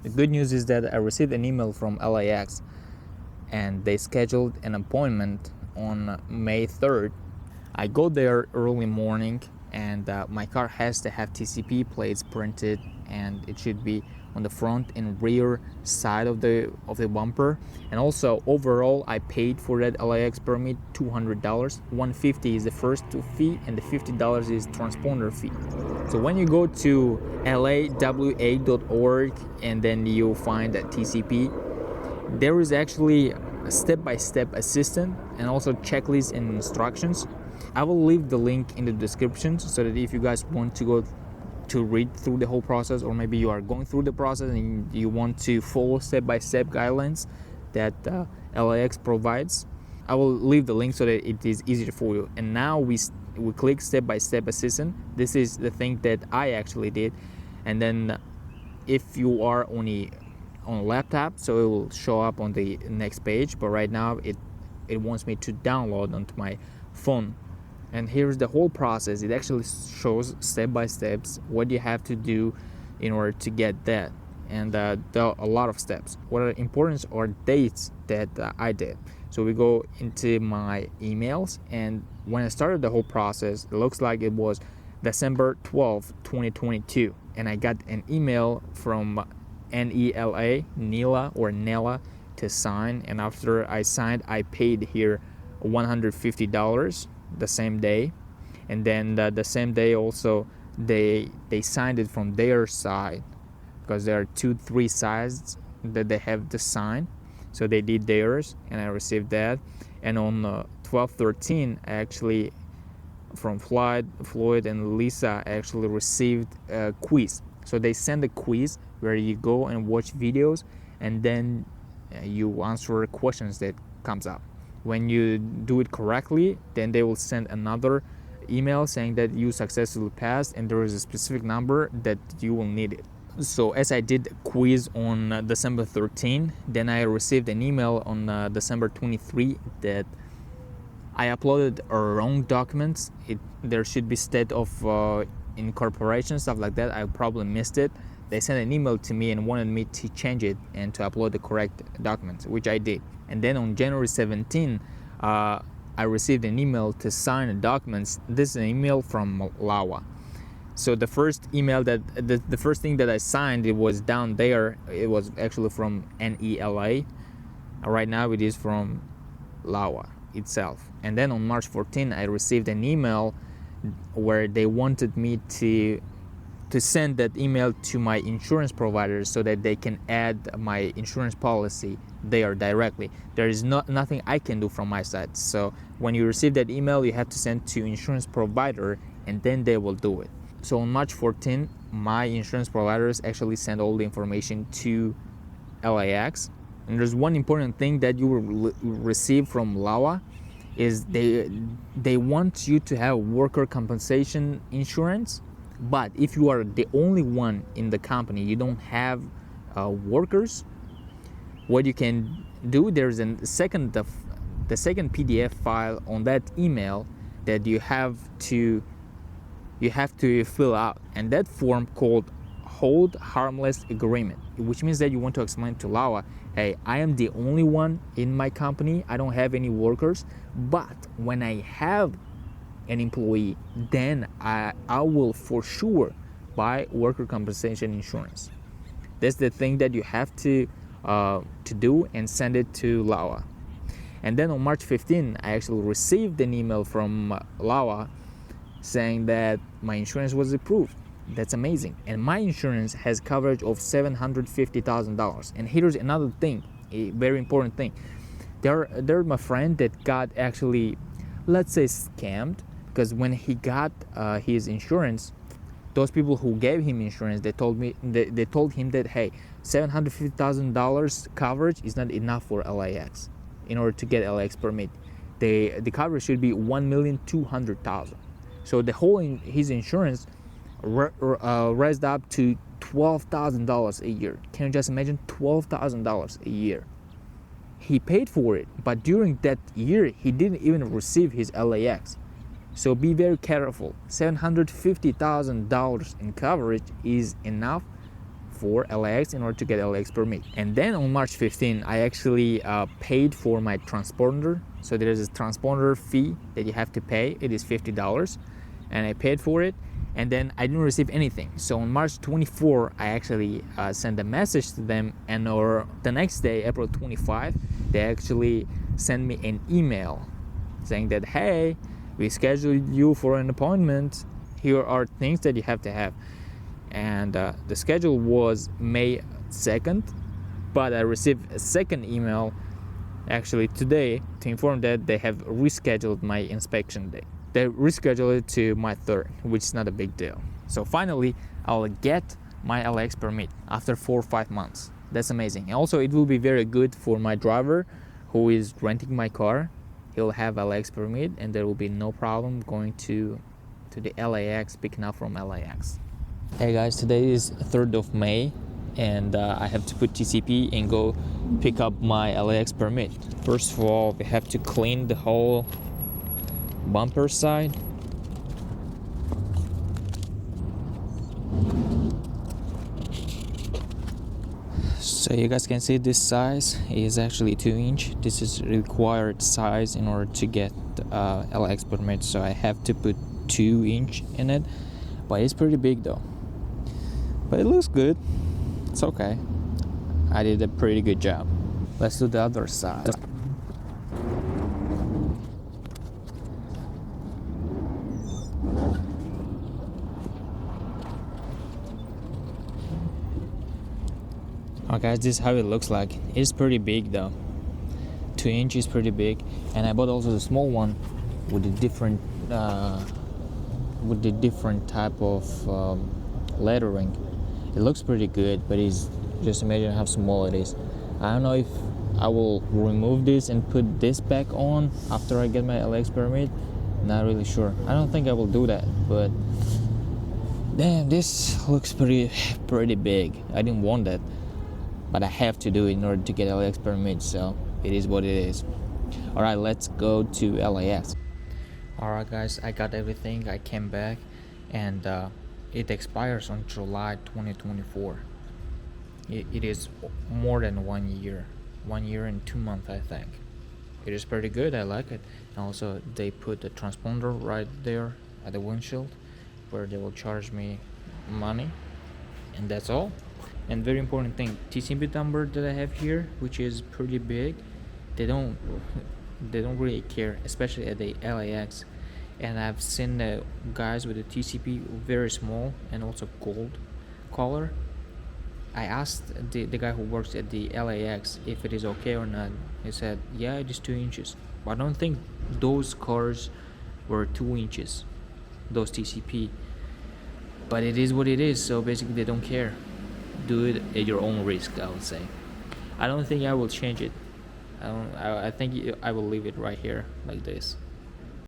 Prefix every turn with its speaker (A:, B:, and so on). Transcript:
A: The good news is that I received an email from LAX and they scheduled an appointment on May 3rd. I go there early morning and my car has to have TCP plates printed, and it should be on the front and rear side of the bumper. And also overall I paid for that LAX permit $200. $150 is the first fee and the $50 is transponder fee. So when you go to lawa.org and then you find that TCP, there is actually a step-by-step assistant and also checklist and instructions. I will leave the link in the description so that if you guys want to go to read through the whole process, or maybe you are going through the process and you want to follow step-by-step guidelines that LAX provides, I will leave the link so that it is easier for you. And now we click step-by-step assistant. This is the thing that I actually did. And then if you are on a laptop, so it will show up on the next page, but right now it wants me to download onto my phone. And here's the whole process. It actually shows step by steps what you have to do in order to get that. And there are a lot of steps. What are important are dates that I did. So we go into my emails, and when I started the whole process, it looks like it was December 12th, 2022. And I got an email from Nela to sign. And after I signed, I paid here $150 the same day. And then the same day also they signed it from their side, because there are 2-3 sides that they have to sign. So they did theirs and I received that. And on 12/13 I actually from Floyd and Lisa actually received a quiz. So they send a quiz where you go and watch videos and then you answer questions that comes up. When you do it correctly, then they will send another email saying that you successfully passed and there is a specific number that you will need it. So as I did a quiz on December 13, then I received an email on December 23 that I uploaded wrong documents. There should be state of incorporation, stuff like that. I probably missed it. They sent an email to me and wanted me to change it and to upload the correct documents, which I did. And then on January 17, I received an email to sign the documents. This is an email from LAWA. So the first email the first thing that I signed, it was down there. It was actually from NELA. Right now it is from LAWA itself. And then on March 14, I received an email where they wanted me to send that email to my insurance providers so that they can add my insurance policy there directly. There is nothing I can do from my side. So when you receive that email, you have to send to insurance provider and then they will do it. So on March 14, my insurance providers actually send all the information to LAX. And there's one important thing that you will receive from LAWA is they want you to have worker compensation insurance. But if you are the only one in the company, you don't have workers, what you can do, there's the second PDF file on that email that you have to fill out, and that form called Hold Harmless Agreement, which means that you want to explain to LAWA, hey, I am the only one in my company, I don't have any workers, but when I have an employee, then I will for sure buy worker compensation insurance. That's the thing that you have to do and send it to LAWA. And then on March 15, I actually received an email from LAWA saying that my insurance was approved. That's amazing. And my insurance has coverage of $750,000. And here's another thing, a very important thing. There's my friend that got actually, let's say, scammed, because when he got his insurance, those people who gave him insurance, they told him that, hey, $750,000 coverage is not enough for LAX. In order to get LAX permit, the coverage should be $1,200,000. So the whole his insurance raised up to $12,000 a year. Can you just imagine? $12,000 a year. He paid for it, but during that year, he didn't even receive his LAX. So be very careful. $750,000 in coverage is enough for LAX in order to get LAX permit. And then on March 15, I actually paid for my transponder. So there is a transponder fee that you have to pay. It is $50, and I paid for it. And then I didn't receive anything. So on March 24, I actually sent a message to them, and or the next day, April 25, they actually sent me an email saying that, hey, we scheduled you for an appointment. Here are things that you have to have. And the schedule was May 2nd, but I received a second email actually today to inform that they have rescheduled my inspection date. They rescheduled it to my 3rd, which is not a big deal. So finally, I'll get my LAX permit after 4 or 5 months. That's amazing. And also, it will be very good for my driver who is renting my car. He'll have a LAX permit, and there will be no problem going to the LAX, picking up from LAX. Hey guys, today is 3rd of May, and I have to put TCP and go pick up my LAX permit. First of all, we have to clean the whole bumper side. So you guys can see this size is actually 2-inch. This is required size in order to get LAX permit, so I have to put 2-inch in it, but it's pretty big though. But it looks good. It's okay. I did a pretty good job. Let's do the other side. Oh guys, this is how it looks like. It's pretty big though. 2-inch is pretty big, and I bought also the small one with the different type of lettering. It looks pretty good, but it's just imagine how small it is. I don't know if I will remove this and put this back on after I get my LAX permit. Not really sure. I don't think I will do that, but damn, this looks pretty big. I didn't want that, but I have to do it in order to get LAX permit, so it is what it is. Alright, let's go to LAX. Alright guys, I got everything. I came back, and it expires on July 2024. It is more than 1 year. 1 year and 2 months, I think. It is pretty good. I like it. And also, they put the transponder right there at the windshield, where they will charge me money, and that's all. And very important thing, TCP number that I have here, which is pretty big, they don't really care, especially at the LAX. And I've seen the guys with the TCP very small and also gold color. I asked the guy who works at the LAX if it is okay or not. He said, yeah, it is 2 inches. But I don't think those cars were 2 inches, those TCP. But it is what it is, so basically they don't care. Do it at your own risk, I would say. I don't think I will change it. I think I will leave it right here like this.